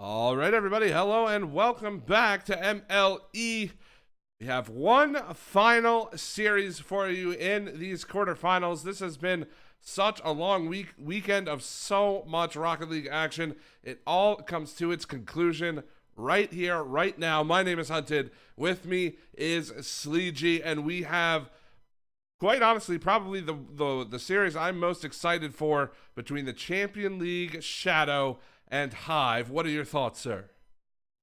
All right, everybody. Hello and welcome back to MLE. We have one final series for you in these quarterfinals. This has been such a long weekend of so much Rocket League action. It all comes to its conclusion right here, right now. My name is Hunted. With me is Sleegey, and we have, quite honestly, probably the series I'm most excited for between the Champion League Shadow and Hive. What are your thoughts, sir?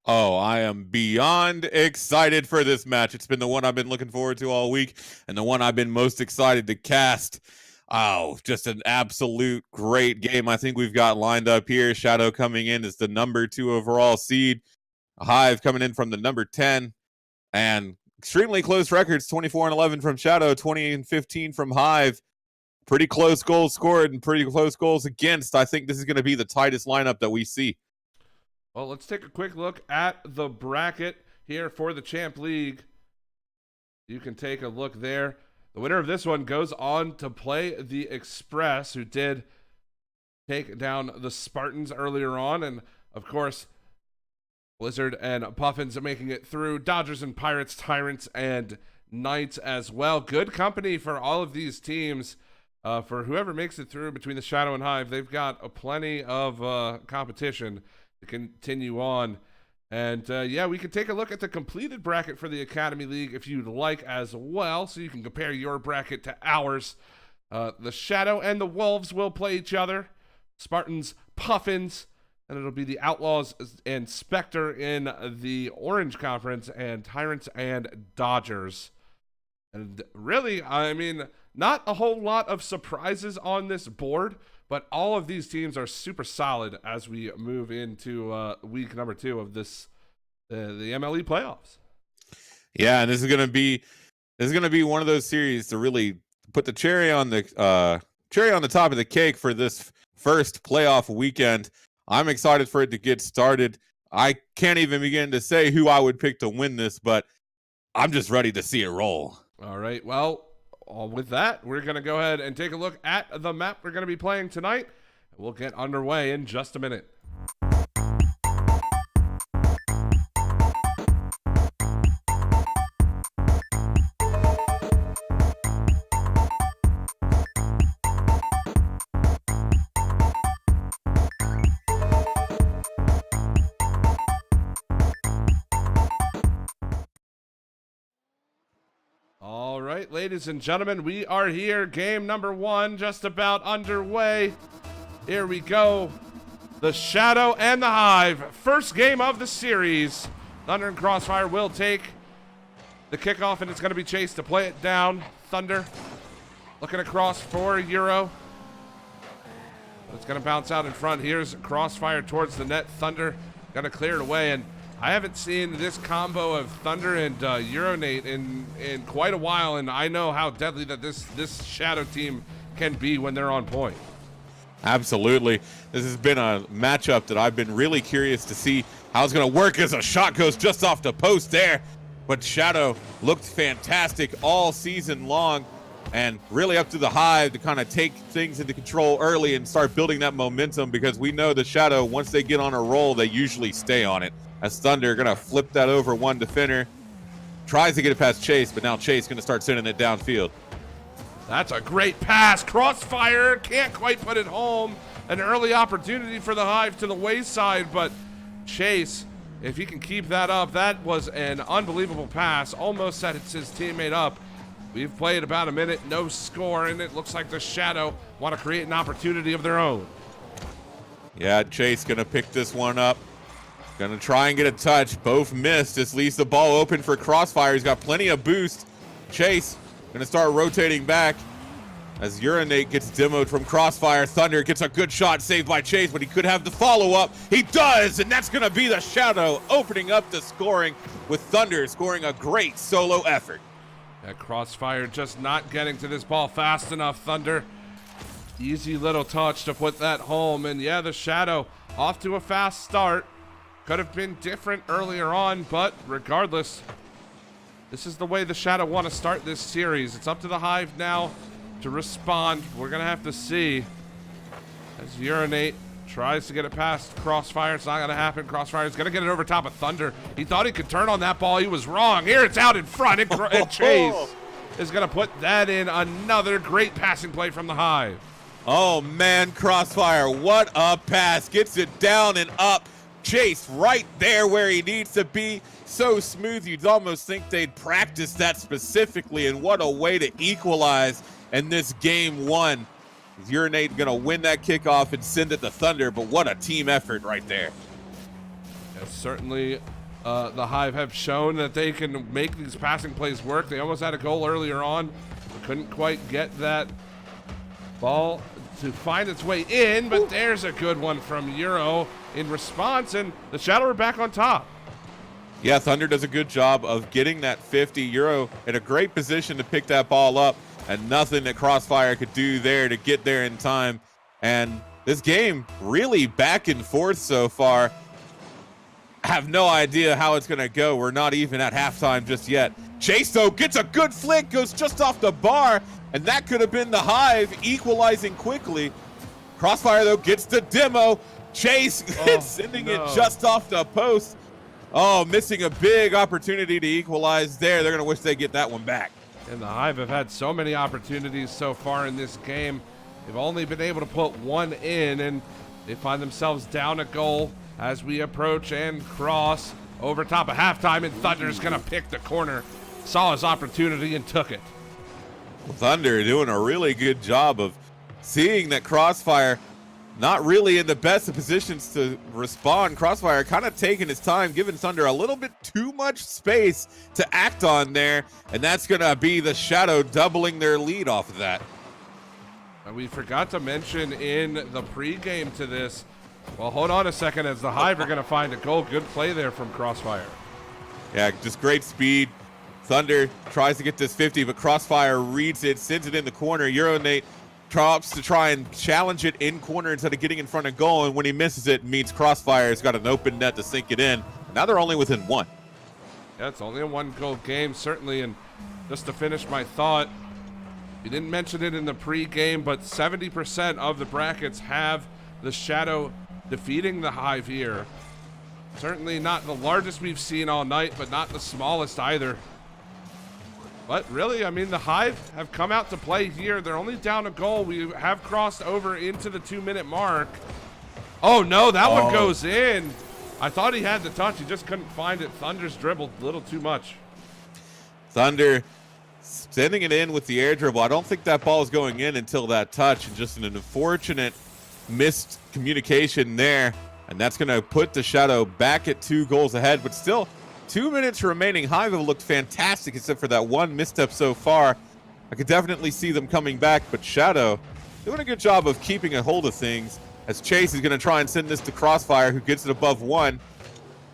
Oh, I am beyond excited for this match. It's been the one I've been looking forward to all week and the one I've been most excited to cast. Oh, just an absolute great game I think we've got lined up here. Shadow coming in as the number 2 overall seed. Hive coming in from the number 10. And extremely close records, 24-11 from Shadow, 20-15 from Hive. Pretty close goals scored and pretty close goals against. I think this is going to be the tightest lineup that we see. Well, let's take a quick look at the bracket here for the Champ League. You can take a look there. The winner of this one goes on to play the Express, who did take down the Spartans earlier on. And, of course, Blizzard and Puffins are making it through. Dodgers and Pirates, Tyrants, and Knights as well. Good company for all of these teams. For whoever makes it through between the Shadow and Hive, they've got plenty of competition to continue on. And yeah, we can take a look at the completed bracket for the Academy League if you'd like as well, so you can compare your bracket to ours. The Shadow and the Wolves will play each other. Spartans, Puffins, and it'll be the Outlaws and Spectre in the Orange Conference, and Tyrants and Dodgers. And really, I mean, not a whole lot of surprises on this board, but all of these teams are super solid as we move into week number 2 of this the MLE playoffs. Yeah, and this is gonna be one of those series to really put the cherry on the top of the cake for this first playoff weekend. I'm excited for it to get started. I can't even begin to say who I would pick to win this, but I'm just ready to see it roll. All right, well, with that, we're going to go ahead and take a look at the map we're going to be playing tonight. We'll get underway in just a minute. All right, ladies and gentlemen, we are here. Game number 1 just about underway. Here we go. The Shadow and the Hive. First game of the series. Thunder and Crossfire will take the kickoff, and it's going to be Chase to play it down. Thunder looking across for Euro. It's going to bounce out in front. Here's Crossfire towards the net. Thunder going to clear it away, and I haven't seen this combo of Thunder and Euronate in quite a while, and I know how deadly that this Shadow team can be when they're on point. Absolutely. This has been a matchup that I've been really curious to see how it's going to work as a shot goes just off the post there. But Shadow looked fantastic all season long, and really up to the Hive to kind of take things into control early and start building that momentum, because we know the Shadow, once they get on a roll, they usually stay on it. As Thunder going to flip that over one defender. Tries to get it past Chase, but now Chase going to start sending it downfield. That's a great pass. Crossfire can't quite put it home. An early opportunity for the Hive to the wayside, but Chase, if he can keep that up, that was an unbelievable pass. Almost set his teammate up. We've played about a minute, no score, and it looks like the Shadow want to create an opportunity of their own. Yeah, Chase going to pick this one up. Gonna try and get a touch. Both missed. This leaves the ball open for Crossfire. He's got plenty of boost. Chase gonna start rotating back as Urinate gets demoed from Crossfire. Thunder gets a good shot saved by Chase, but he could have the follow-up. He does, and that's gonna be the Shadow opening up the scoring, with Thunder scoring a great solo effort. That Crossfire just not getting to this ball fast enough. Thunder, easy little touch to put that home, and yeah, the Shadow off to a fast start. Could have been different earlier on, but regardless, this is the way the Shadow want to start this series. It's up to the Hive now to respond. We're going to have to see as Urinate tries to get it past Crossfire. It's not going to happen. Crossfire's going to get it over top of Thunder. He thought he could turn on that ball. He was wrong. Here it's out in front, and Chase is going to put that in. Another great passing play from the Hive. Oh, man, Crossfire, what a pass. Gets it down and up. Chase right there where he needs to be. So smooth, you'd almost think they'd practice that specifically, and what a way to equalize in this game one. Urinate going to win that kickoff and send it to Thunder, but what a team effort right there. Yeah, certainly the Hive have shown that they can make these passing plays work. They almost had a goal earlier on. Couldn't quite get that ball to find its way in, but there's a good one from Euro in response, and the Shadow are back on top. Yeah, Thunder does a good job of getting that 50. Euro in a great position to pick that ball up, and nothing that Crossfire could do there to get there in time. And this game really back and forth so far. I have no idea how it's going to go. We're not even at halftime just yet. Chase, though, gets a good flick, goes just off the bar, and that could have been the Hive equalizing quickly. Crossfire, though, gets the demo. Chase sending it just off the post. Oh, missing a big opportunity to equalize there. They're going to wish they get that one back. And the Hive have had so many opportunities so far in this game. They've only been able to put one in, and they find themselves down a goal as we approach and cross over top of halftime, and Thunder's going to pick the corner. Saw his opportunity and took it. Thunder doing a really good job of seeing that Crossfire not really in the best of positions to respond. Crossfire kind of taking his time, giving Thunder a little bit too much space to act on there, and that's going to be the Shadow doubling their lead off of that. And we forgot to mention in the pregame to this, well, hold on a second, as the Hive are going to find a goal. Good play there from Crossfire. Yeah, just great speed. Thunder tries to get this 50, but Crossfire reads it, sends it in the corner. Urinate drops to try and challenge it in corner instead of getting in front of goal, and when he misses it, means Crossfire's got an open net to sink it in. Now they're only within one. Yeah, it's only a one-goal game, certainly, and just to finish my thought, we didn't mention it in the pregame, but 70% of the brackets have the Shadow defeating the Hive here. Certainly not the largest we've seen all night, but not the smallest either. But really, I mean, the Hive have come out to play here. They're only down a goal. We have crossed over into the 2-minute mark. Oh, no, that one goes in. I thought he had the touch. He just couldn't find it. Thunder's dribbled a little too much. Thunder sending it in with the air dribble. I don't think that ball is going in until that touch, and just an unfortunate missed communication there. And that's going to put the Shadow back at 2 goals ahead, but still 2 minutes remaining. Hive have looked fantastic except for that one misstep so far. I could definitely see them coming back, but Shadow doing a good job of keeping a hold of things, as Chase is going to try and send this to Crossfire, who gets it above 1.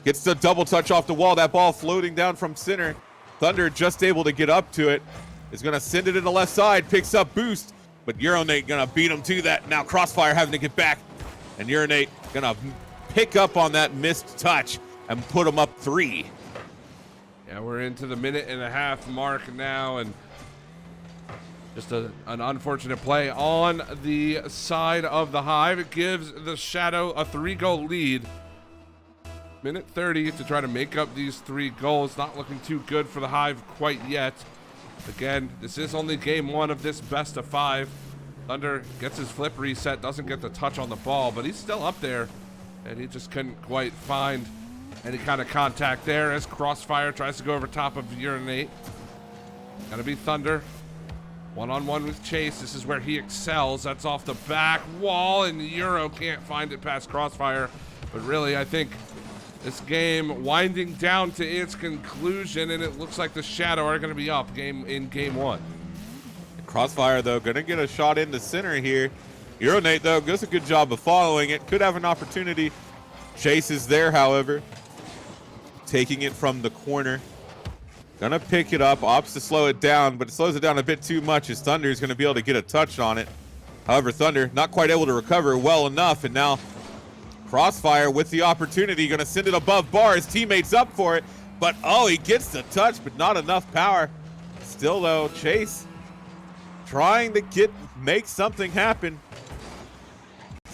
Gets the double touch off the wall. That ball floating down from center. Thunder just able to get up to it. Is going to send it in the left side. Picks up boost, but Urinate going to beat him to that. Now Crossfire having to get back, and Urinate going to pick up on that missed touch and put him up 3. Yeah, we're into the 1.5-minute mark now, and just an unfortunate play on the side of the Hive. It gives the Shadow a 3-goal lead. Minute 30 to try to make up these 3 goals. Not looking too good for the Hive quite yet. Again, this is only game 1 of this best of 5. Thunder gets his flip reset, doesn't get the touch on the ball, but he's still up there, and he just couldn't quite find any kind of contact there as Crossfire tries to go over top of Urinate. Gonna be Thunder. One-on-one with Chase. This is where he excels. That's off the back wall, and Euro can't find it past Crossfire. But really, I think this game winding down to its conclusion, and it looks like the Shadow are going to be up in game 1. Crossfire, though, going to get a shot in the center here. Urinate, though, does a good job of following it. Could have an opportunity. Chase is there, however. Taking it from the corner. Gonna pick it up, opts to slow it down, but it slows it down a bit too much as Thunder is gonna be able to get a touch on it. However, Thunder not quite able to recover well enough, and now Crossfire with the opportunity, gonna send it above bar. His teammates up for it, but oh, he gets the touch, but not enough power. Still though, Chase trying to make something happen.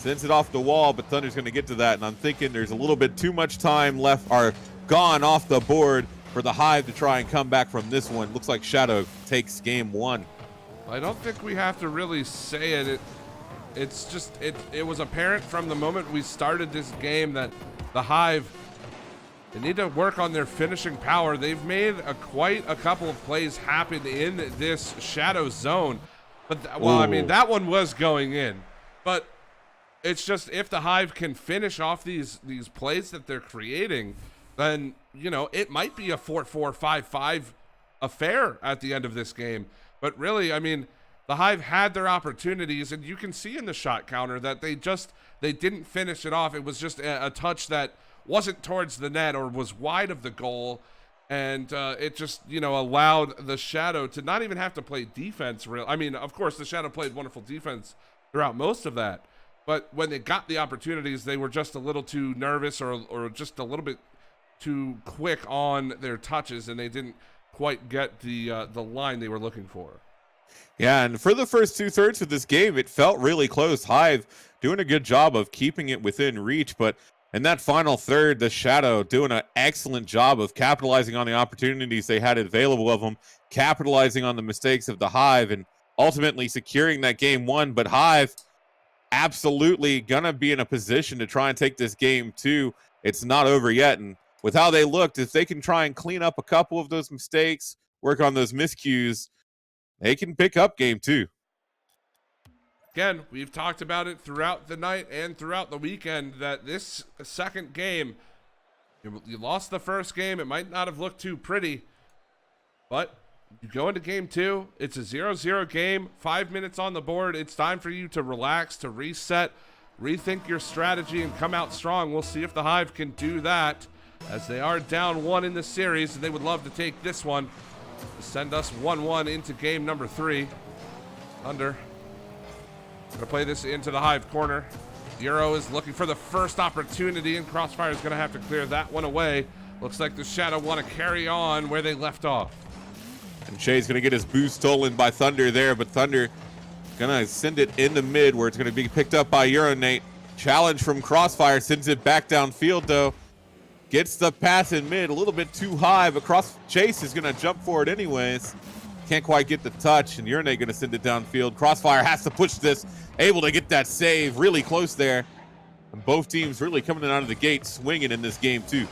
Sends it off the wall, but Thunder's going to get to that, and I'm thinking there's a little bit too much time left, or gone off the board for the Hive to try and come back from this one. Looks like Shadow takes game 1. I don't think we have to really say it. It's just, it was apparent from the moment we started this game that the Hive, they need to work on their finishing power. They've made quite a couple of plays happen in this Shadow zone. But, well, I mean, that one was going in. But it's just, if the Hive can finish off these plays that they're creating, then, you know, it might be a 4-4, 5-5 affair at the end of this game. But really, I mean, the Hive had their opportunities, and you can see in the shot counter that they didn't finish it off. It was just a touch that wasn't towards the net or was wide of the goal, and it just, you know, allowed the Shadow to not even have to play defense. I mean, of course, the Shadow played wonderful defense throughout most of that, but when they got the opportunities, they were just a little too nervous or just a little bit too quick on their touches, and they didn't quite get the line they were looking for. Yeah, and for the first 2/3 of this game, it felt really close. Hive doing a good job of keeping it within reach, but in that final third, the Shadow doing an excellent job of capitalizing on the opportunities they had available of them, capitalizing on the mistakes of the Hive, and ultimately securing that game 1. But Hive absolutely gonna be in a position to try and take this game 2. It's not over yet, and with how they looked, if they can try and clean up a couple of those mistakes, work on those miscues, they can pick up game 2. Again, we've talked about it throughout the night and throughout the weekend that this second game, you lost the first game. It might not have looked too pretty, but you go into game 2. It's a 0-0 game, 5 minutes on the board. It's time for you to relax, to reset, rethink your strategy, and come out strong. We'll see if the Hive can do that, as they are down 1 in the series, and they would love to take this one to send us 1-1 into game number 3. Thunder gonna play this into the Hive corner. Euro is looking for the first opportunity, and Crossfire is gonna have to clear that one away. Looks like the Shadow want to carry on where they left off. And Shay's gonna get his boost stolen by Thunder there, but Thunder gonna send it in the mid where it's gonna be picked up by Urinate. Challenge from Crossfire, sends it back downfield though. Gets the pass in mid, a little bit too high, but Chase is gonna jump for it anyways. Can't quite get the touch, and Urinate gonna send it downfield. Crossfire has to push this, able to get that save, really close there. And both teams really coming out of the gate swinging in this game too.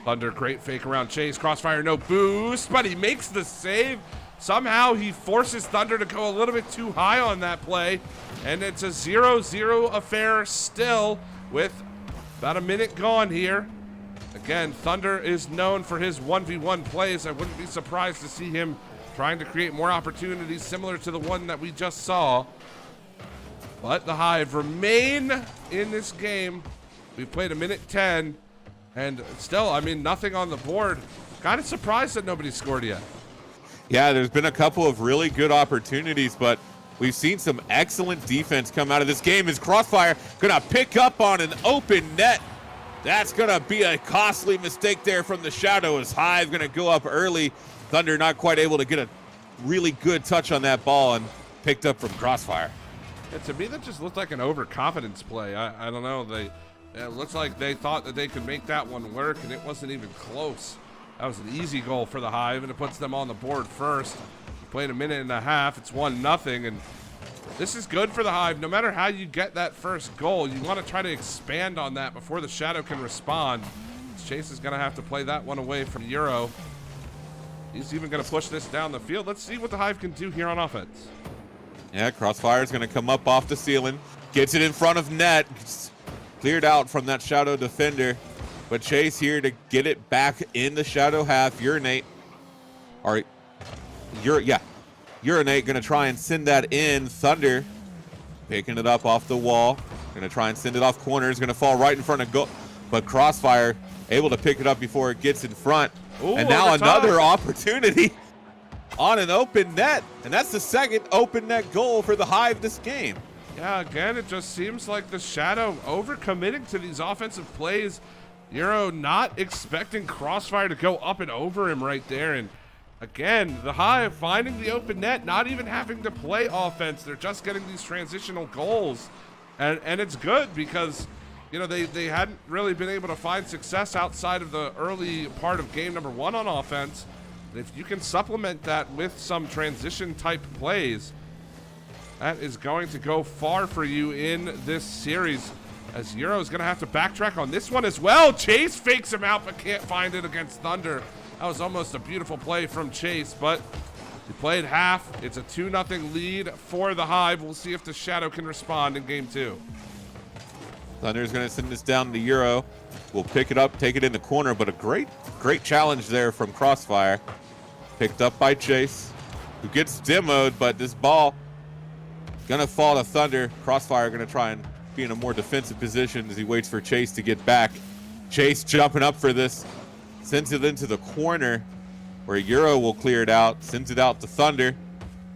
Thunder, great fake around Chase. Crossfire, no boost, but he makes the save. Somehow he forces Thunder to go a little bit too high on that play, and it's a 0-0 affair still with about a minute gone here. Again, Thunder is known for his 1v1 plays. I wouldn't be surprised to see him trying to create more opportunities similar to the one that we just saw. But the Hive remain in this game. We've played a minute 10, and still, I mean, nothing on the board. Kind of surprised that nobody scored yet. Yeah, there's been a couple of really good opportunities, but we've seen some excellent defense come out of this game. As Crossfire gonna pick up on an open net. That's gonna be a costly mistake there from the Shadow, as Hive gonna go up early. Thunder not quite able to get a really good touch on that ball, and picked up from Crossfire. Yeah, to me, that just looked like an overconfidence play. I don't know. It looks like they thought that they could make that one work, and it wasn't even close. That was an easy goal for the Hive, and it puts them on the board first. We played a minute and a half. It's 1-0, and this is good for the Hive. No matter how you get that first goal, you want to try to expand on that before the Shadow can respond. Chase is going to have to play that one away from Euro. He's even going to push this down the field. Let's see what the Hive can do here on offense. Yeah, Crossfire is going to come up off the ceiling. Gets it in front of net. It's cleared out from that Shadow defender. But Chase here to get it back in the Shadow half. Urinate going to try and send that in. Thunder picking it up off the wall. Going to try and send it off corner. It's going to fall right in front of goal. But Crossfire able to pick it up before it gets in front. Ooh, and now another opportunity on an open net. And that's the second open net goal for the Hive this game. Yeah, again, it just seems like the Shadow overcommitting to these offensive plays. Euro not expecting Crossfire to go up and over him right there. And again, the Hive finding the open net, not even having to play offense. They're just getting these transitional goals. And it's good because, you know, they hadn't really been able to find success outside of the early part of game number 1 on offense. And if you can supplement that with some transition type plays, that is going to go far for you in this series, as Euro is going to have to backtrack on this one as well. Chase fakes him out but can't find it against Thunder. That was almost a beautiful play from Chase, but he played half. It's a 2-0 lead for the Hive. We'll see if the Shadow can respond in game 2. Thunder's going to send this down to Euro. We'll pick it up, take it in the corner, but a great challenge there from Crossfire. Picked up by Chase, who gets demoed, but this ball gonna fall to Thunder. Crossfire gonna try and be in a more defensive position as he waits for Chase to get back. Chase jumping up for this, sends it into the corner where Euro will clear it out, sends it out to Thunder.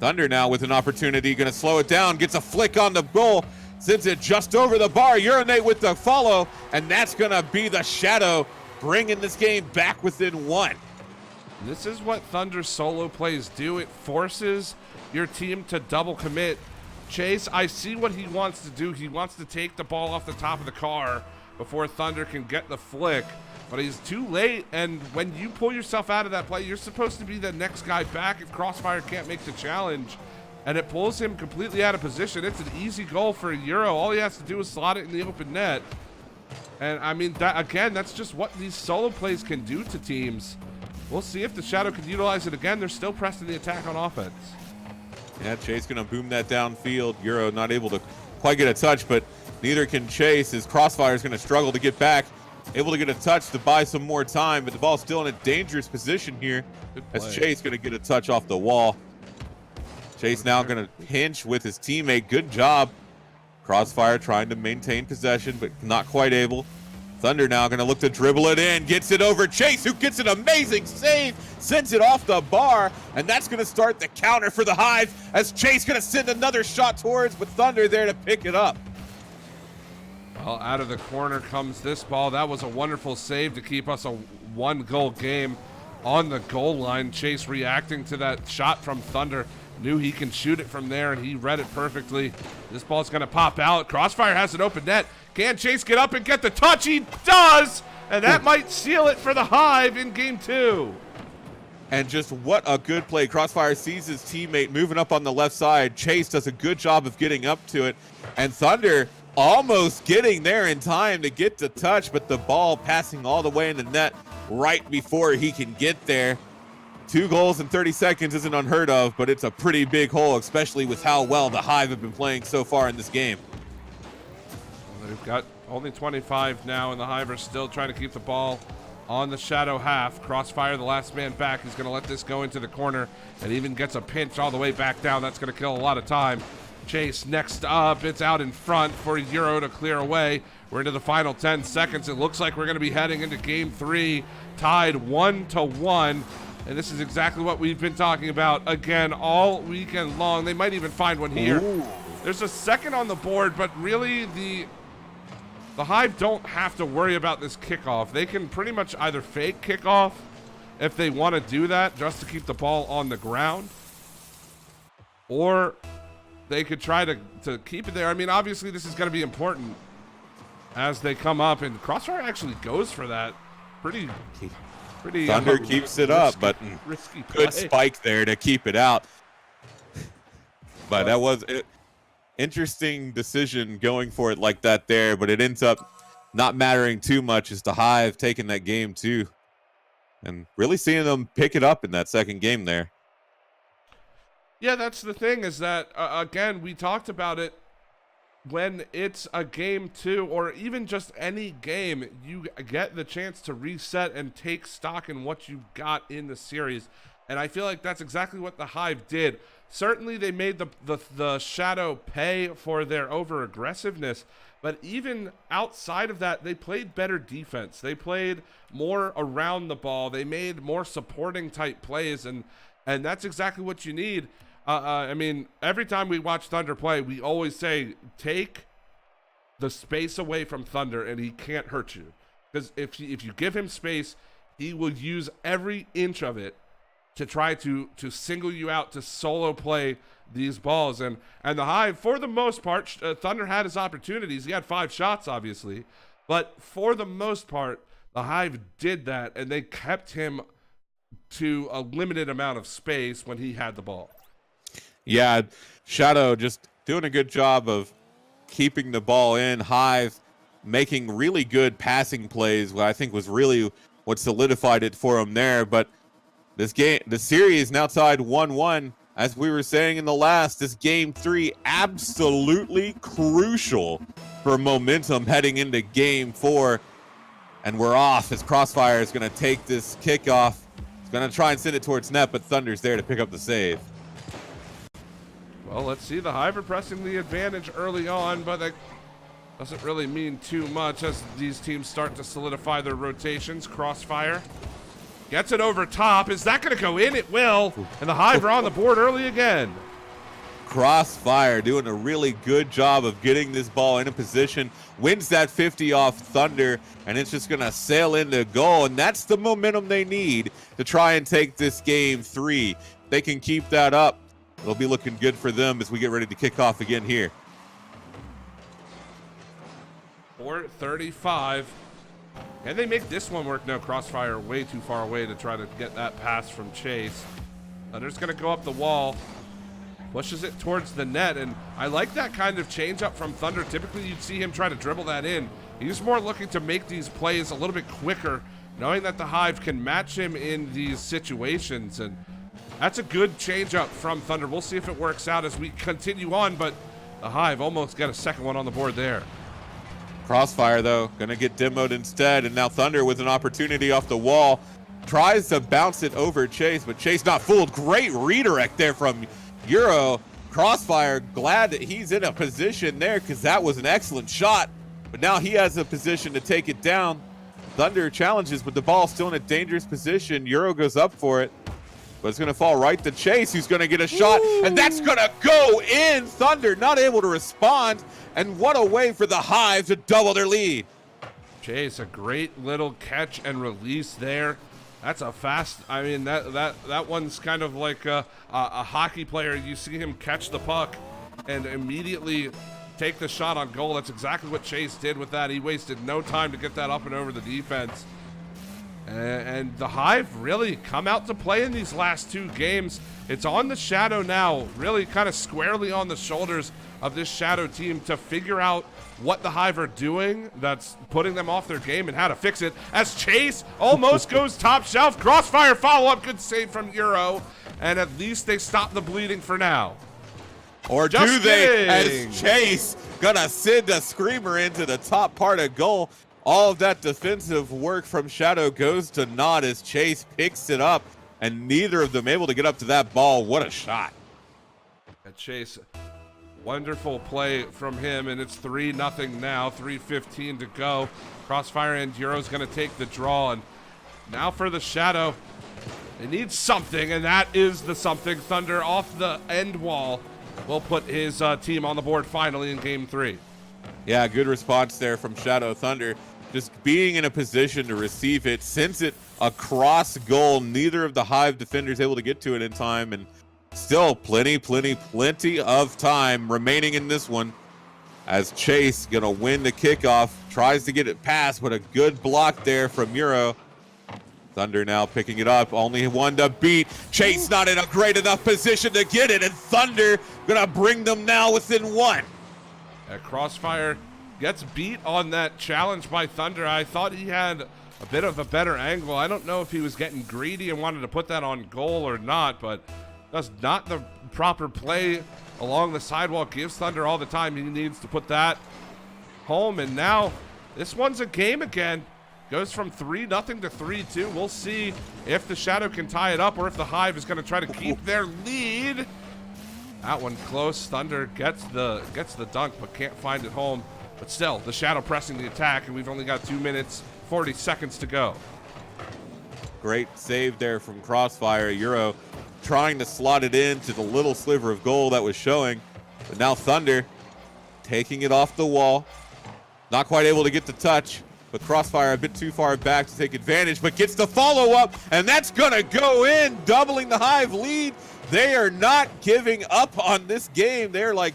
Thunder now with an opportunity, gonna slow it down, gets a flick on the goal, sends it just over the bar. Urinate with the follow, and that's gonna be the Shadow bringing this game back within 1. This is what Thunder's solo plays do. It forces your team to double commit. Chase, I see what he wants to do. He wants to take the ball off the top of the car before Thunder can get the flick, but he's too late, and when you pull yourself out of that play, you're supposed to be the next guy back if Crossfire can't make the challenge, and it pulls him completely out of position. It's an easy goal for Euro. All he has to do is slot it in the open net, and I mean, that again, that's just what these solo plays can do to teams. We'll see if the Shadow can utilize it again. They're still pressing the attack on offense. Yeah, Chase gonna boom that downfield. Euro not able to quite get a touch, but neither can Chase, as Crossfire is gonna struggle to get back. Able to get a touch to buy some more time, but the ball's still in a dangerous position here as Chase gonna get a touch off the wall. Chase now gonna pinch with his teammate. Good job. Crossfire trying to maintain possession, but not quite able. Thunder now going to look to dribble it in, gets it over Chase, who gets an amazing save, sends it off the bar, and that's going to start the counter for the Hive as Chase going to send another shot towards, but Thunder there to pick it up. Well, out of the corner comes this ball. That was a wonderful save to keep us a 1-goal game on the goal line. Chase reacting to that shot from Thunder. Knew he can shoot it from there, and he read it perfectly. This ball's going to pop out. Crossfire has an open net. Can Chase get up and get the touch? He does, and that might seal it for the Hive in game 2. And just what a good play. Crossfire sees his teammate moving up on the left side. Chase does a good job of getting up to it, and Thunder almost getting there in time to get the touch, but the ball passing all the way in the net right before he can get there. 2 goals in 30 seconds isn't unheard of, but it's a pretty big hole, especially with how well the Hive have been playing so far in this game. Well, they've got only 25 now, and the Hive are still trying to keep the ball on the Shadow half. Crossfire, the last man back, is going to let this go into the corner, and even gets a pinch all the way back down. That's going to kill a lot of time. Chase next up. It's out in front for Euro to clear away. We're into the final 10 seconds. It looks like we're going to be heading into game 3, tied 1-1. And this is exactly what we've been talking about, again, all weekend long. They might even find one here. Ooh. There's a second on the board, but really the Hive don't have to worry about this kickoff. They can pretty much either fake kickoff if they want to do that just to keep the ball on the ground, or they could try to keep it there. I mean, obviously this is going to be important as they come up, and Crossfire actually goes for that. Pretty Thunder keeps it up, but risky good spike there to keep it out. But that was an interesting decision going for it like that there, but it ends up not mattering too much as the Hive taking that game too, and really seeing them pick it up in that second game there. Yeah, that's the thing, is that, again, we talked about it. When it's a game 2, or even just any game, you get the chance to reset and take stock in what you've got in the series. And I feel like that's exactly what the Hive did. Certainly they made the Shadow pay for their over-aggressiveness, but even outside of that, they played better defense. They played more around the ball. They made more supporting type plays, and that's exactly what you need. I mean, every time we watch Thunder play, we always say, take the space away from Thunder and he can't hurt you. Because if you give him space, he will use every inch of it to try to single you out, to solo play these balls. And the Hive, for the most part, Thunder had his opportunities. He had 5 shots, obviously. But for the most part, the Hive did that, and they kept him to a limited amount of space when he had the ball. Yeah, Shadow just doing a good job of keeping the ball in. Hive making really good passing plays, what I think was really what solidified it for him there. But this game, the series now tied 1-1. As we were saying in the last, this game 3 absolutely crucial for momentum heading into game 4. And we're off as Crossfire is going to take this kickoff. He's going to try and send it towards net, but Thunder's there to pick up the save. Well, let's see. The Hive are pressing the advantage early on, but that doesn't really mean too much as these teams start to solidify their rotations. Crossfire gets it over top. Is that going to go in? It will. And the Hive are on the board early again. Crossfire doing a really good job of getting this ball in a position, wins that 50 off Thunder, and it's just going to sail into goal. And that's the momentum they need to try and take this game 3. They can keep that up. It'll be looking good for them as we get ready to kick off again here. 4:35. Can they make this one work? No, Crossfire way too far away to try to get that pass from Chase. Thunder's going to go up the wall. Pushes it towards the net, and I like that kind of change up from Thunder. Typically, you'd see him try to dribble that in. He's more looking to make these plays a little bit quicker, knowing that the Hive can match him in these situations, and that's a good change up from Thunder. We'll see if it works out as we continue on, but the Hive almost got a second one on the board there. Crossfire, though, going to get demoed instead, and now Thunder with an opportunity off the wall. Tries to bounce it over Chase, but Chase not fooled. Great redirect there from Euro. Crossfire glad that he's in a position there because that was an excellent shot, but now he has a position to take it down. Thunder challenges, but the ball's still in a dangerous position. Euro goes up for it, but it's going to fall right to Chase, who's going to get a shot, and that's going to go in. Thunder not able to respond, and what a way for the Hive to double their lead. Chase, a great little catch and release there. That's a fast, I mean, that one's kind of like a hockey player. You see him catch the puck and immediately take the shot on goal. That's exactly what Chase did with that. He wasted no time to get that up and over the defense. And the Hive really come out to play in these last 2 games. It's on the Shadow now, really kind of squarely on the shoulders of this Shadow team to figure out what the Hive are doing that's putting them off their game and how to fix it, as Chase almost goes top shelf. Crossfire follow-up, good save from Euro, and at least they stop the bleeding for now. Or Just do they, kidding. as Chase gonna send a screamer into the top part of goal. All of that defensive work from Shadow goes to naught as Chase picks it up, and neither of them able to get up to that ball. What a shot. And Chase, wonderful play from him, and it's 3-0 now, 3:15 to go. Crossfire and Euro's going to take the draw, and now for the Shadow. They need something, and that is the something. Thunder off the end wall will put his team on the board finally in game 3. Yeah, good response there from Shadow. Thunder just being in a position to receive it, sends it across goal. Neither of the Hive defenders able to get to it in time, and still plenty of time remaining in this one as Chase gonna win the kickoff, tries to get it past, but a good block there from Euro. Thunder now picking it up, only one to beat. Chase not in a great enough position to get it, and Thunder gonna bring them now within 1. Crossfire gets beat on that challenge by Thunder. I thought he had a bit of a better angle. I don't know if he was getting greedy and wanted to put that on goal or not, but that's not the proper play along the sidewall. Gives Thunder all the time he needs to put that home, and now this one's a game again. Goes from 3-0 to 3-2. We'll see if the Shadow can tie it up or if the Hive is going to try to keep their lead. That one close. Thunder gets the dunk, but can't find it home. But still, the Shadow pressing the attack, and we've only got 2 minutes, 40 seconds to go. Great save there from Crossfire. Euro trying to slot it into the little sliver of goal that was showing. But now Thunder taking it off the wall. Not quite able to get the touch. but Crossfire a bit too far back to take advantage, but gets the follow-up, and that's gonna go in, doubling the Hive lead. They are not giving up on this game. They're like,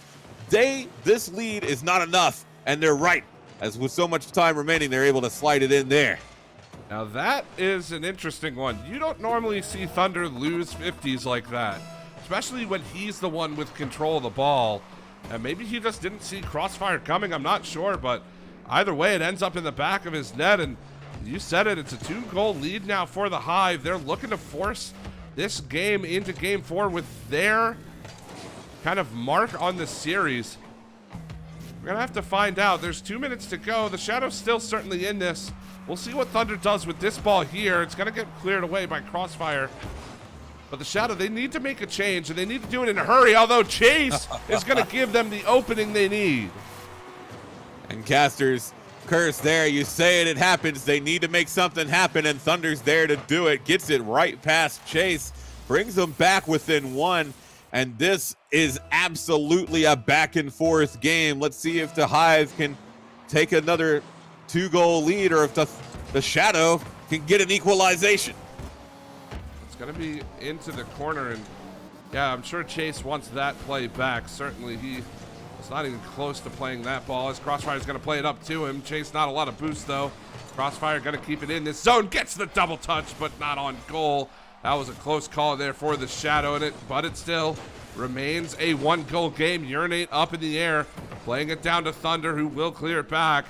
this lead is not enough, and they're right. As with so much time remaining, they're able to slide it in there. Now that is an interesting one. You don't normally see Thunder lose 50s like that, especially when he's the one with control of the ball. And maybe he just didn't see Crossfire coming, I'm not sure, but either way, it ends up in the back of his net, and you said it, it's a 2-goal lead now for the Hive. They're looking to force this game into game 4 with their kind of mark on the series. We're gonna have to find out. There's 2 minutes to go. The Shadow's still certainly in this. We'll see what Thunder does with this ball here. It's gonna get cleared away by Crossfire. But the Shadow, they need to make a change, and they need to do it in a hurry, although Chase is gonna give them the opening they need. And Caster's curse there, you say it, it happens. They need to make something happen, and Thunder's there to do it. Gets it right past Chase, brings them back within 1. And this is absolutely a back and forth game. Let's see if the Hive can take another 2-goal lead, or if the Shadow can get an equalization. It's gonna be into the corner, and yeah, I'm sure Chase wants that play back. Certainly he was not even close to playing that ball, as Crossfire's gonna play it up to him. Chase not a lot of boost though. Crossfire gonna keep it in this zone, gets the double touch, but not on goal. That was a close call there for the Shadow in it, but it still remains a 1-goal game. Urinate up in the air, playing it down to Thunder, who will clear it back.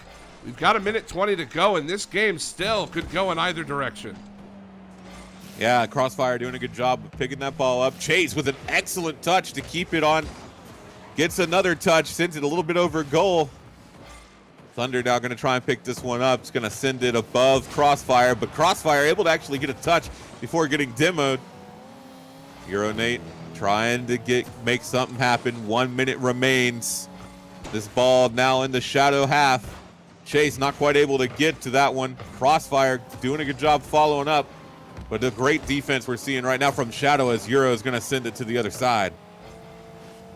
We've got 1:20 to go, and this game still could go in either direction. Yeah, Crossfire doing a good job of picking that ball up. Chase with an excellent touch to keep it on. Gets another touch, sends it a little bit over goal. Thunder now going to try and pick this one up. It's going to send it above Crossfire, but Crossfire able to actually get a touch before getting demoed. Urinate trying to make something happen. 1 minute remains. This ball now in the Shadow half. Chase not quite able to get to that one. Crossfire doing a good job following up, but the great defense we're seeing right now from Shadow, as Euro is going to send it to the other side.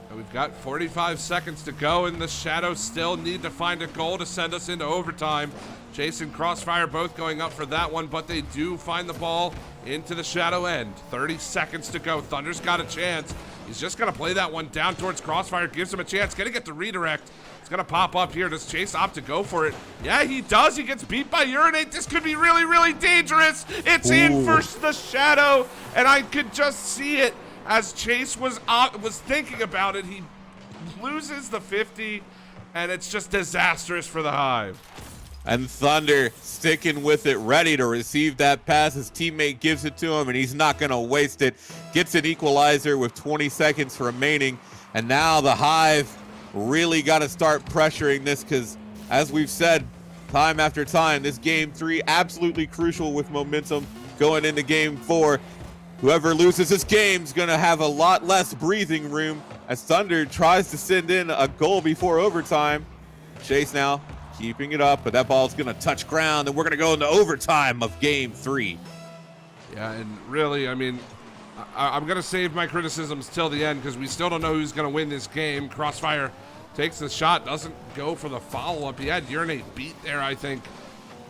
And we've got 45 seconds to go, and the Shadows still need to find a goal to send us into overtime. Chase and Crossfire both going up for that one, but they do find the ball into the Shadow end. 30 seconds to go. Thunder's got a chance. He's just going to play that one down towards Crossfire, gives him a chance. Going to get the redirect. It's going to pop up here. Does Chase opt to go for it? Yeah, he does. He gets beat by Urinate. This could be really, really dangerous. It's in for the Shadow, and I could just see it as Chase was thinking about it. He loses the 50, and it's just disastrous for the Hive. And Thunder sticking with it, ready to receive that pass. His teammate gives it to him, and he's not going to waste it. Gets an equalizer with 20 seconds remaining, and now the Hive really got to start pressuring this, because as we've said time after time, this game 3 absolutely crucial with momentum going into game 4. Whoever loses this game is going to have a lot less breathing room as Thunder tries to send in a goal before overtime. Chase now keeping it up, but that ball's going to touch ground, and we're going to go into overtime of game 3. Yeah, and really, I mean, I'm going to save my criticisms till the end, because we still don't know who's going to win this game. Crossfire takes the shot, doesn't go for the follow-up. He had Urinate beat there, I think.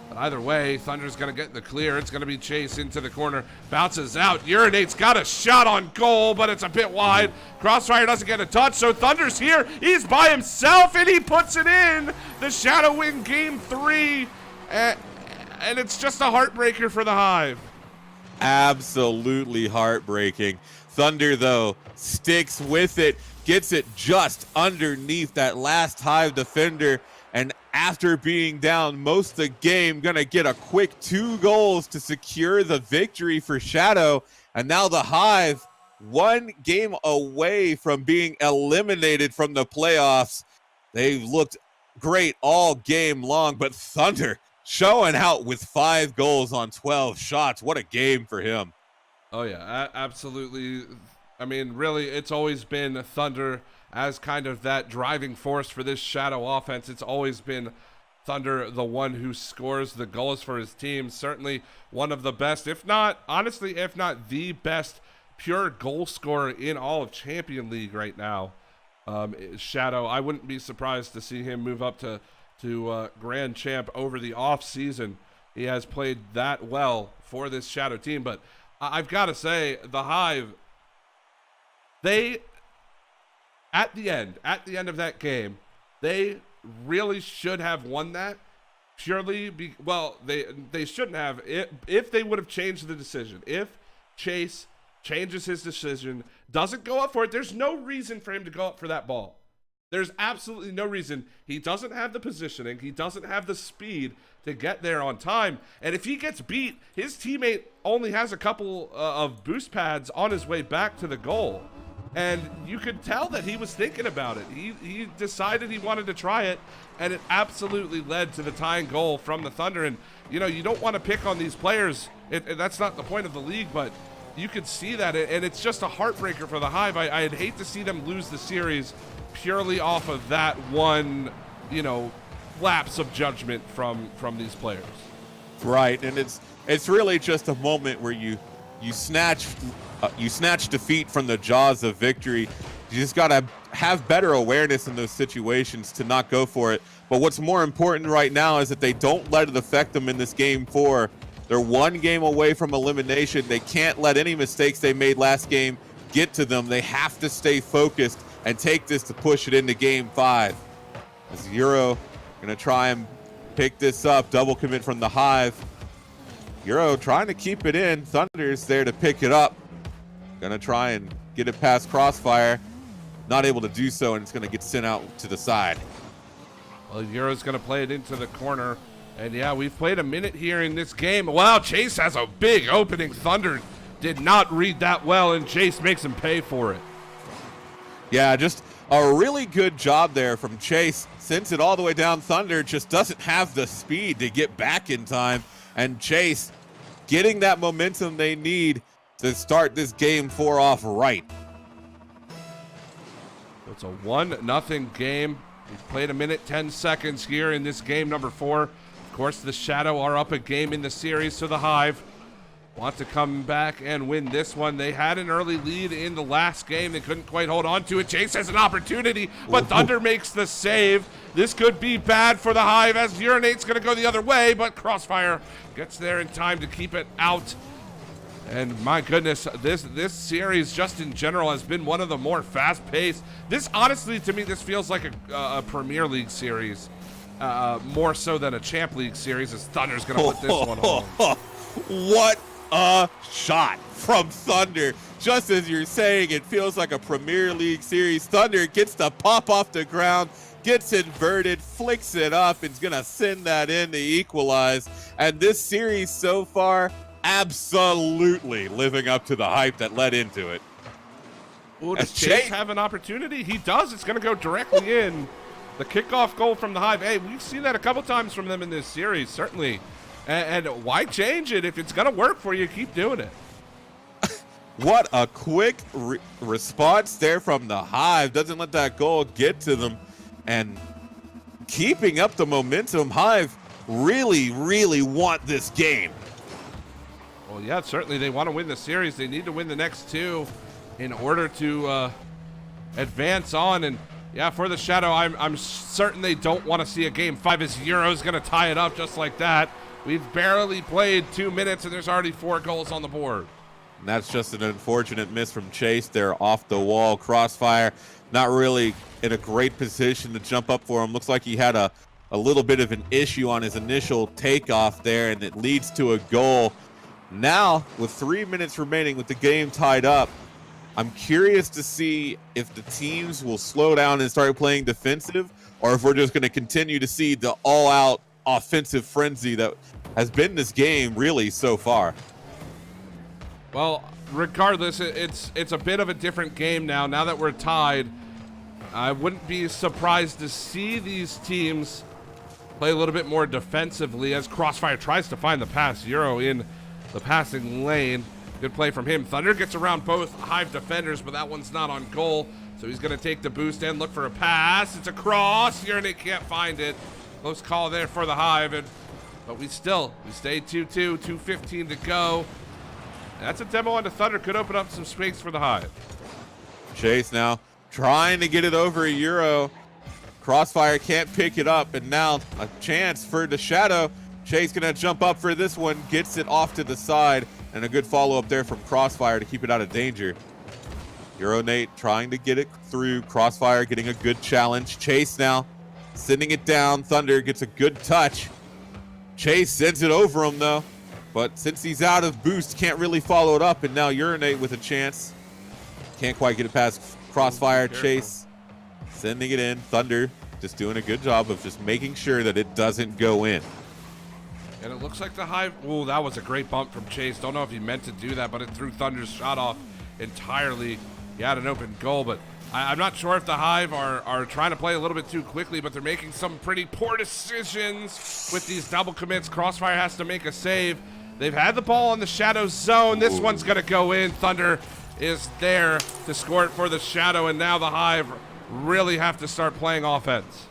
But either way, Thunder's going to get the clear. It's going to be Chase into the corner. Bounces out. Urinate's got a shot on goal, but it's a bit wide. Crossfire doesn't get a touch, so Thunder's here. He's by himself, and he puts it in. The Shadow win game 3. And it's just a heartbreaker for the Hive. Absolutely heartbreaking. Thunder, though, sticks with it. Gets it just underneath that last Hive defender. And after being down most of the game, going to get a quick 2 goals to secure the victory for Shadow. And now the Hive, 1 game away from being eliminated from the playoffs. They've looked great all game long, but Thunder showing out with 5 goals on 12 shots. What a game for him. Oh, yeah, absolutely. I mean, really, it's always been Thunder as kind of that driving force for this Shadow offense. It's always been Thunder, the one who scores the goals for his team. Certainly one of the best, if not, honestly, if not the best pure goal scorer in all of Champion League right now. Shadow, I wouldn't be surprised to see him move up to to Grand Champ over the off season. He has played that well for this Shadow team, but I've got to say, the Hive, they, at the end of that game, they really should have won that. Purely, they shouldn't have. If they would have changed the decision, if Chase changes his decision, doesn't go up for it, there's no reason for him to go up for that ball. There's absolutely no reason. He doesn't have the positioning. He doesn't have the speed to get there on time. And if he gets beat, his teammate only has a couple of boost pads on his way back to the goal. And you could tell that he was thinking about it. He decided he wanted to try it, and it absolutely led to the tying goal from the Thunder. And, you know, you don't want to pick on these players. That's not the point of the league, but you could see that, and it's just a heartbreaker for the Hive. I'd hate to see them lose the series purely off of that one, you know, lapse of judgment from these players. Right, and it's really just a moment where you snatch defeat from the jaws of victory. You just got to have better awareness in those situations to not go for it. But what's more important right now is that they don't let it affect them in this game 4. They're one game away from elimination. They can't let any mistakes they made last game get to them. They have to stay focused and take this to push it into game 5. As Euro going to try and pick this up. Double commit from the Hive. Euro trying to keep it in. Thunder's there to pick it up. Gonna try and get it past Crossfire. Not able to do so, and it's gonna get sent out to the side. Well, Euro's gonna play it into the corner. And yeah, we've played a minute here in this game. Wow, Chase has a big opening. Thunder did not read that well, and Chase makes him pay for it. Yeah, just a really good job there from Chase. Sends it all the way down. Thunder just doesn't have the speed to get back in time. And Chase getting that momentum they need to start this game 4 off right. It's a 1-0 game. We've played a minute 10 seconds here in this game number 4. Of course, the Shadow are up a game in the series, so the Hive want to come back and win this one. They had an early lead in the last game. They couldn't quite hold on to it. Chase has an opportunity, but Thunder makes the save. This could be bad for the Hive as Urinate's going to go the other way, but Crossfire gets there in time to keep it out. And my goodness, this series just in general has been one of the more fast-paced. This, honestly, to me, this feels like a Premier League series, more so than a Champ League series, as Thunder's going to put this one home. What a shot from Thunder. Just as you're saying, it feels like a Premier League series. Thunder gets to pop off the ground, gets inverted, flicks it up, and is going to send that in to equalize. And this series so far, absolutely living up to the hype that led into it. Well, does Chase have an opportunity? He does. It's going to go directly in. The kickoff goal from the Hive. Hey, we've seen that a couple times from them in this series, certainly. And why change it? If it's going to work for you, keep doing it. What a quick response there from the Hive. Doesn't let that goal get to them. And keeping up the momentum, Hive really, really want this game. Well, yeah, certainly they want to win the series. They need to win the next 2 in order to advance on. And yeah, for the Shadow, I'm certain they don't want to see a game 5 as Euro's going to tie it up just like that. We've barely played 2 minutes and there's already 4 goals on the board. And that's just an unfortunate miss from Chase there off the wall. Crossfire not really in a great position to jump up for him. Looks like he had a little bit of an issue on his initial takeoff there, and it leads to a goal. Now, with 3 minutes remaining with the game tied up, I'm curious to see if the teams will slow down and start playing defensive, or if we're just going to continue to see the all-out offensive frenzy that has been this game really so far. Well, regardless, it's a bit of a different game now. Now that we're tied, I wouldn't be surprised to see these teams play a little bit more defensively as Crossfire tries to find the pass. Euro in the passing lane. Good play from him. Thunder gets around both Hive defenders, but that one's not on goal. So he's going to take the boost and look for a pass. It's a cross. Urinate can't find it. Close call there for the Hive. But we stay 2-2, 2:15 to go. That's a demo onto Thunder. Could open up some space for the Hive. Chase now trying to get it over a Euro. Crossfire can't pick it up, and now a chance for the Shadow. Chase gonna jump up for this one, gets it off to the side, and a good follow-up there from Crossfire to keep it out of danger. Euronate trying to get it through. Crossfire getting a good challenge. Chase now sending it down. Thunder gets a good touch. Chase sends it over him though, but since he's out of boost, can't really follow it up, and now Urinate with a chance. Can't quite get it past Crossfire. Chase sending it in. Thunder just doing a good job of just making sure that it doesn't go in. And it looks like the Hive, ooh, that was a great bump from Chase. Don't know if he meant to do that, but it threw Thunder's shot off entirely. He had an open goal, but I'm not sure if the Hive are trying to play a little bit too quickly, but they're making some pretty poor decisions with these double commits. Crossfire has to make a save. They've had the ball on the Shadow zone. This one's going to go in. Thunder is there to score it for the Shadow, and now the Hive really have to start playing offense.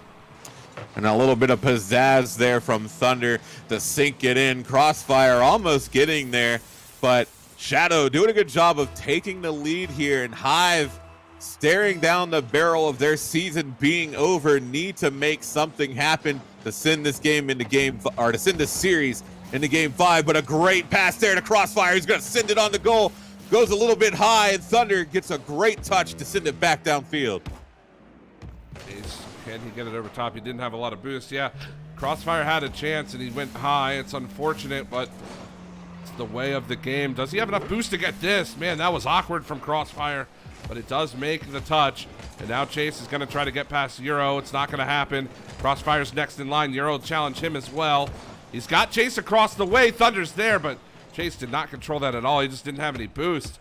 And a little bit of pizzazz there from Thunder to sink it in. Crossfire almost getting there, but Shadow doing a good job of taking the lead here, and Hive staring down the barrel of their season being over, need to make something happen to send this game into to send this series into game 5. But a great pass there to Crossfire. He's going to send it on the goal. Goes a little bit high, and Thunder gets a great touch to send it back downfield. Can he get it over top? He didn't have a lot of boost. Yeah, Crossfire had a chance, and he went high. It's unfortunate, but it's the way of the game. Does he have enough boost to get this? Man, that was awkward from Crossfire, but it does make the touch. And now Chase is going to try to get past Euro. It's not going to happen. Crossfire's next in line. Euro will challenge him as well. He's got Chase across the way. Thunder's there, but Chase did not control that at all. He just didn't have any boost.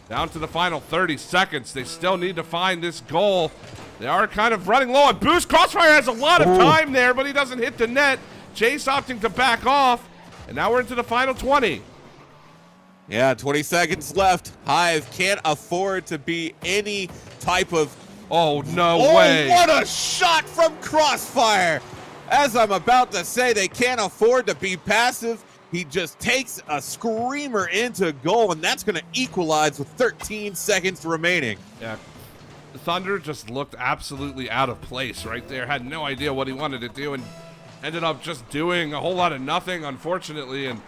Down to the final 30 seconds. They still need to find this goal. They are kind of running low on boost. Crossfire has a lot of time there, but he doesn't hit the net. Chase opting to back off, and now we're into the final 20. Yeah, 20 seconds left. Hive can't afford to be any type of... Oh, no way. What a shot from Crossfire. As I'm about to say, they can't afford to be passive. He just takes a screamer into goal, and that's going to equalize with 13 seconds remaining. Yeah. Thunder just looked absolutely out of place right there. Had no idea what he wanted to do and ended up just doing a whole lot of nothing, unfortunately. And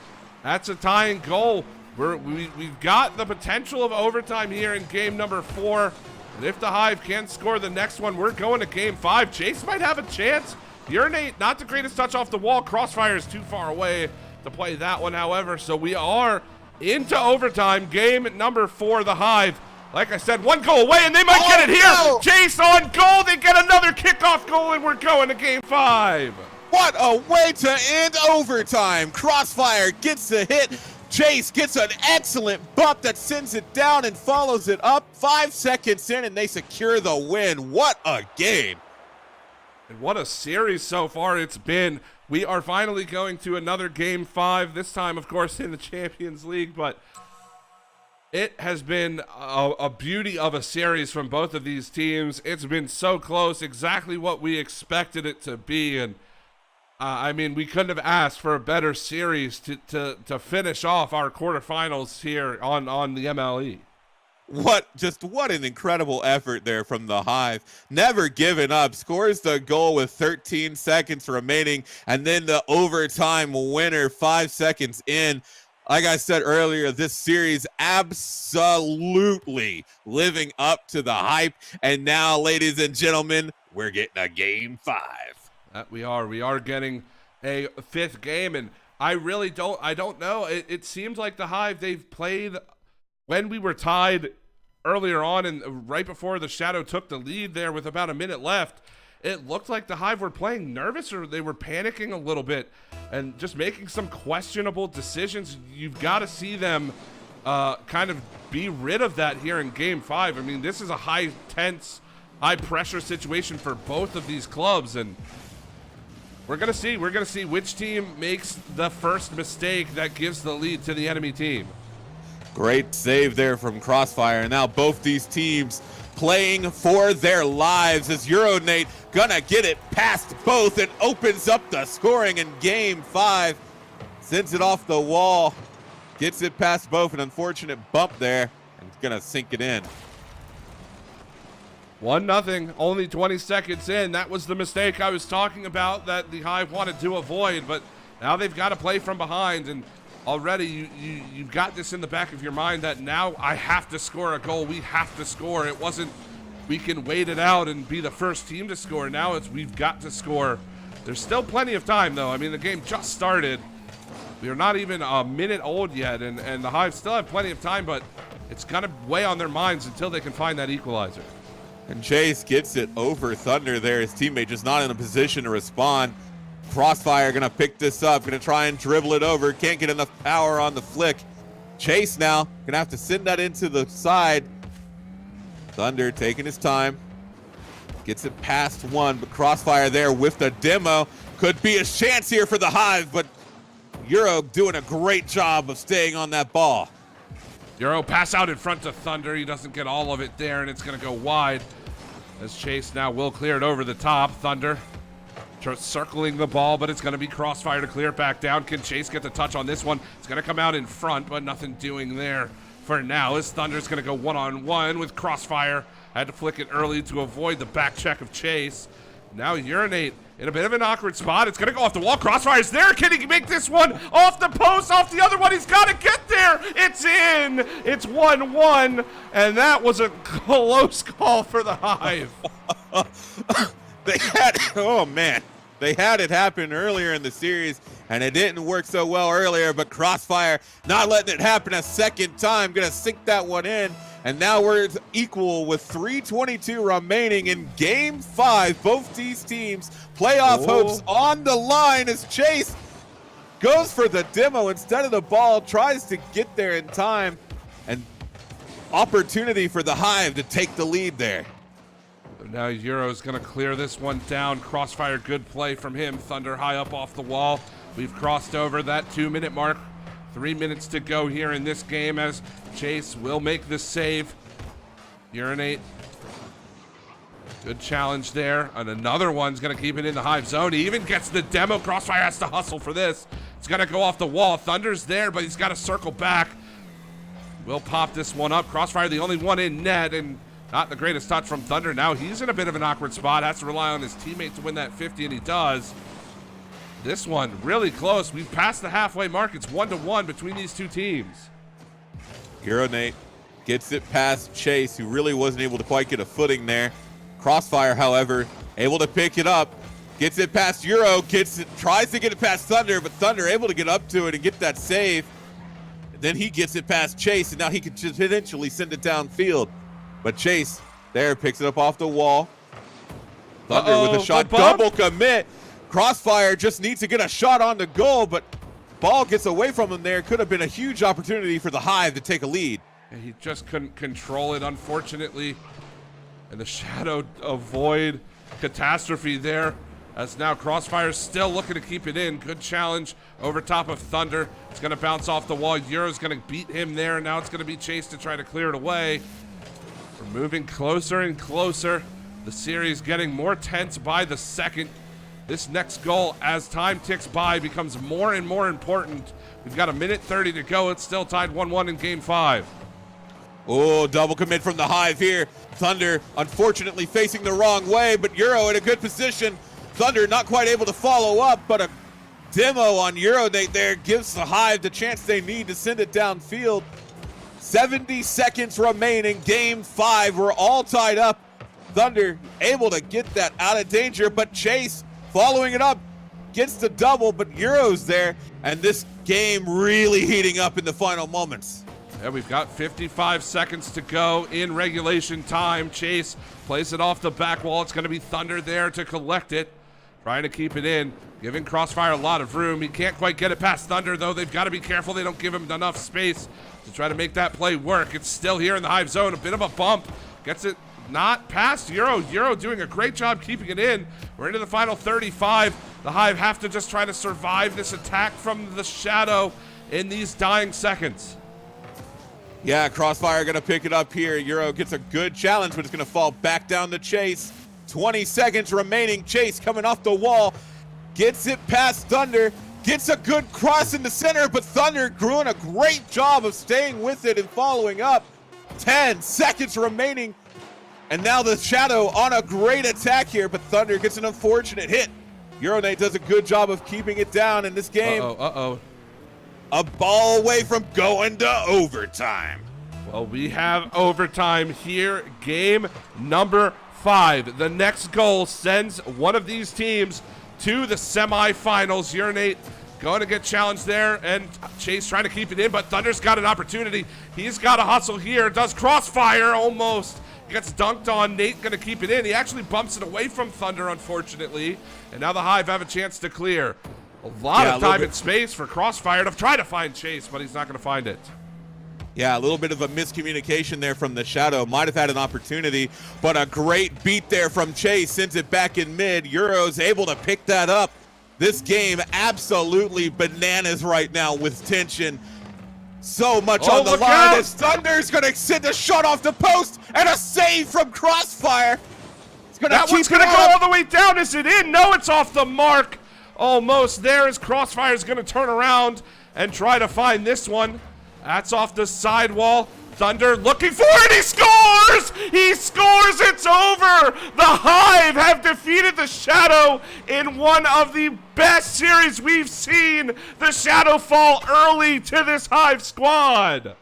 that's a tying goal. We've got the potential of overtime here in game number 4. And if the Hive can score the next one, we're going to game 5. Chase might have a chance. Urinate, not the greatest touch off the wall. Crossfire is too far away to play that one, however. So we are into overtime. Game number 4, the Hive. Like I said, one goal away, and they might get it here. No. Chase on goal. They get another kickoff goal, and we're going to game 5. What a way to end overtime. Crossfire gets the hit. Chase gets an excellent bump that sends it down and follows it up. 5 seconds in, and they secure the win. What a game. And what a series so far it's been. We are finally going to another game 5, this time, of course, in the Champions League, but it has been a beauty of a series from both of these teams. It's been so close, exactly what we expected it to be. And I mean, we couldn't have asked for a better series to finish off our quarterfinals here on the MLE. What an incredible effort there from the Hive. Never giving up. Scores the goal with 13 seconds remaining, and then the overtime winner 5 seconds in. Like I said earlier, this series absolutely living up to the hype. And now, ladies and gentlemen, we're getting a game 5. That we are. We are getting a 5th game, and I don't know. It seems like the Hive, they've played when we were tied earlier on and right before the Shadow took the lead there with about a minute left. It looked like the Hive were playing nervous, or they were panicking a little bit and just making some questionable decisions. You've got to see them kind of be rid of that here in game 5. I mean, this is a high tense, high pressure situation for both of these clubs, and we're going to see which team makes the first mistake that gives the lead to the enemy team. Great save there from Crossfire. And now both these teams playing for their lives as Euronate gonna get it past both and opens up the scoring in game 5. Sends it off the wall, gets it past both. An unfortunate bump there, and it's gonna sink it in. 1-0, only 20 seconds in. That was the mistake I was talking about that the Hive wanted to avoid, but now they've got to play from behind, and already you've got this in the back of your mind that now I have to score a goal. We have to score. It wasn't we can wait it out and be the first team to score. Now it's we've got to score. There's still plenty of time, though. I mean, the game just started. We are not even a minute old yet, and the Hive still have plenty of time, but it's going to weigh on their minds until they can find that equalizer. And Chase gets it over Thunder there. His teammate just not in a position to respond. Crossfire gonna pick this up, gonna try and dribble it over. Can't get enough power on the flick. Chase now gonna have to send that into the side. Thunder taking his time. Gets it past one, but Crossfire there with the demo. Could be a chance here for the Hive, but Euro doing a great job of staying on that ball. Euro pass out in front to Thunder. He doesn't get all of it there, and it's gonna go wide. As Chase now will clear it over the top. Thunder circling the ball, but it's going to be Crossfire to clear it back down. Can Chase get the touch on this one? It's going to come out in front, but nothing doing there for now as Thunder's going to go one-on-one with Crossfire. Had to flick it early to avoid the back check of Chase. Now Urinate in a bit of an awkward spot. It's going to go off the wall. Crossfire's there. Can he make this one off the post, off the other one? He's got to get there. It's in. It's 1-1, and that was a close call for the Hive. They had, oh man, they had it happen earlier in the series, and it didn't work so well earlier, but Crossfire not letting it happen a second time, gonna sink that one in, and now we're equal with 3:22 remaining in Game 5. Both these teams, playoff hopes on the line as Chase goes for the demo instead of the ball, tries to get there in time, and opportunity for the Hive to take the lead there. Now Euro's going to clear this one down. Crossfire, good play from him. Thunder high up off the wall. We've crossed over that 2-minute mark. 3 minutes to go here in this game as Chase will make the save. Urinate. Good challenge there. And another one's going to keep it in the Hive zone. He even gets the demo. Crossfire has to hustle for this. It's going to go off the wall. Thunder's there, but he's got to circle back. We'll pop this one up. Crossfire, the only one in net, and not the greatest touch from Thunder. Now he's in a bit of an awkward spot. Has to rely on his teammate to win that 50, and he does. This one really close. We've passed the halfway mark. It's 1-1 between these two teams. Urinate gets it past Chase, who really wasn't able to quite get a footing there. Crossfire, however, able to pick it up. Gets it past Euro, gets it, tries to get it past Thunder, but Thunder able to get up to it and get that save. And then he gets it past Chase, and now he could just eventually send it downfield. But Chase there picks it up off the wall. Thunder with a shot, double commit. Crossfire just needs to get a shot on the goal, but ball gets away from him there. Could have been a huge opportunity for the Hive to take a lead. And he just couldn't control it, unfortunately. And the shadow avoid catastrophe there, as now Crossfire's still looking to keep it in. Good challenge over top of Thunder. It's going to bounce off the wall. Euro's going to beat him there, and now it's going to be Chase to try to clear it away. We're moving closer and closer. The series getting more tense by the second. This next goal, as time ticks by, becomes more and more important. We've got 1:30 to go. It's still tied 1-1 in Game 5. Oh, double commit from the Hive here. Thunder, unfortunately, facing the wrong way, but Euro in a good position. Thunder not quite able to follow up, but a demo on Urinate there gives the Hive the chance they need to send it downfield. 70 seconds remaining, Game 5. We're all tied up. Thunder able to get that out of danger, but Chase following it up gets the double, but Euro's there, and this game really heating up in the final moments. Yeah, we've got 55 seconds to go in regulation time. Chase plays it off the back wall. It's going to be Thunder there to collect it, trying to keep it in, giving Crossfire a lot of room. He can't quite get it past Thunder, though. They've got to be careful they don't give him enough space to try to make that play work. It's still here in the Hive zone. A bit of a bump. Gets it not past Euro. Euro doing a great job keeping it in. We're into the final 35. The Hive have to just try to survive this attack from the shadow in these dying seconds. Yeah, Crossfire gonna pick it up here. Euro gets a good challenge, but it's gonna fall back down to Chase. 20 seconds remaining. Chase coming off the wall. Gets it past Thunder. Gets a good cross in the center, but Thunder doing a great job of staying with it and following up. 10 seconds remaining. And now the Shadow on a great attack here, but Thunder gets an unfortunate hit. Euronate does a good job of keeping it down in this game. A ball away from going to overtime. Well, we have overtime here. Game number 5. The next goal sends one of these teams to the semifinals. Euronate going to get challenged there, and Chase trying to keep it in, but Thunder's got an opportunity. He's got a hustle here. Does crossfire almost. Gets dunked on. Nate going to keep it in. He actually bumps it away from Thunder, unfortunately. And now the Hive have a chance to clear. A lot of time and space for crossfire to try to find Chase, but he's not going to find it. Yeah, a little bit of a miscommunication there from the Shadow. Might have had an opportunity, but a great beat there from Chase. Sends it back in mid. Euro's able to pick that up. This game absolutely bananas right now with tension. So much on the line as Thunder's going to send a shot off the post and a save from Crossfire. That one's going to go all the way down. Is it in? No, it's off the mark. Almost there as Crossfire's going to turn around and try to find this one. That's off the sidewall. Thunder looking for it. He scores! He scores! It's over! The Hive have defeated the Shadow in one of the best series we've seen. The Shadow fall early to this Hive squad.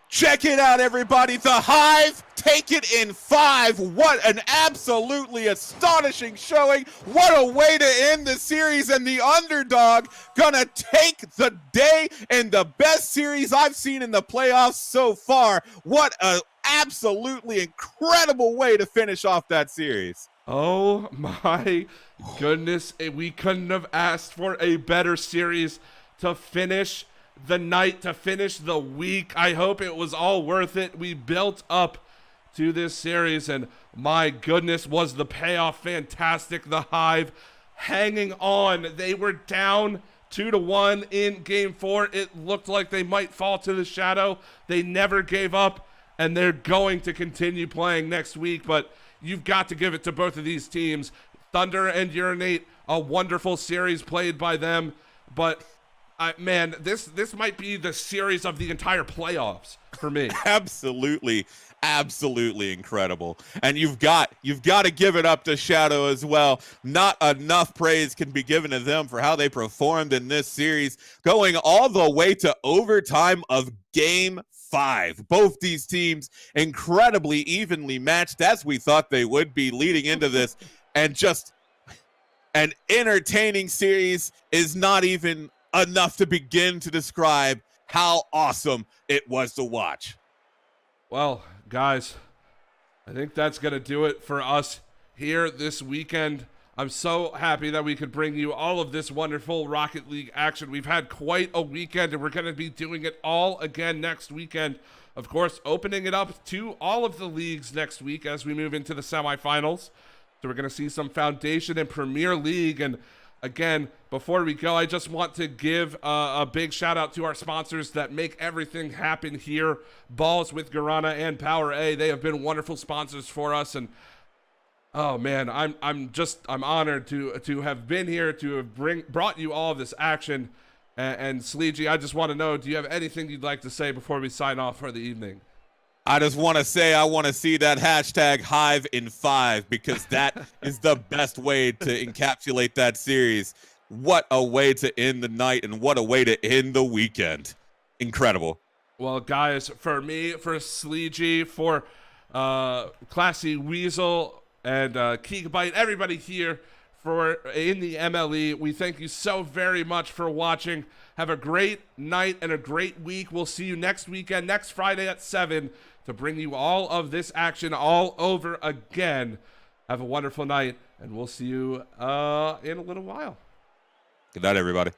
Check it out, everybody. The Hive take it in 5. What an absolutely astonishing showing. What a way to end the series, and the underdog gonna take the day in the best series I've seen in the playoffs so far. What a absolutely incredible way to finish off that series. Oh my goodness. We couldn't have asked for a better series to finish the night, to finish the week. I hope it was all worth it. We built up to this series, and my goodness, was the payoff fantastic. The Hive hanging on. They were down 2-1 in game 4. It looked like they might fall to the Shadow. They never gave up, and they're going to continue playing next week, but you've got to give it to both of these teams. Thunder and Euronate, a wonderful series played by them, but man, this might be the series of the entire playoffs for me. Absolutely incredible. And you've got to give it up to Shadow as well. Not enough praise can be given to them for how they performed in this series, going all the way to overtime of game 5. Both these teams incredibly evenly matched, as we thought they would be leading into this, and just an entertaining series is not even enough to begin to describe how awesome it was to watch. Well, guys, I think that's going to do it for us here this weekend. I'm so happy that we could bring you all of this wonderful Rocket League action. We've had quite a weekend, and we're going to be doing it all again next weekend. Of course, opening it up to all of the leagues next week as we move into the semifinals. So we're going to see some Foundation and Premier League. And again, before we go, I just want to give a big shout out to our sponsors that make everything happen here. Balls with Guarana and Power A. They have been wonderful sponsors for us, and oh man, I'm honored to have been here, to have brought you all of this action. And Sleegey, I just want to know, do you have anything you'd like to say before we sign off for the evening? I just want to say I want to see that hashtag Hive in 5, because that is the best way to encapsulate that series. What a way to end the night, and what a way to end the weekend. Incredible. Well, guys, for me, for Sleegey, for Classy Weasel, and Keekbite, everybody here in the MLE, we thank you so very much for watching. Have a great night and a great week. We'll see you next weekend, next Friday at 7, to bring you all of this action all over again. Have a wonderful night, and we'll see you in a little while. Good night, everybody.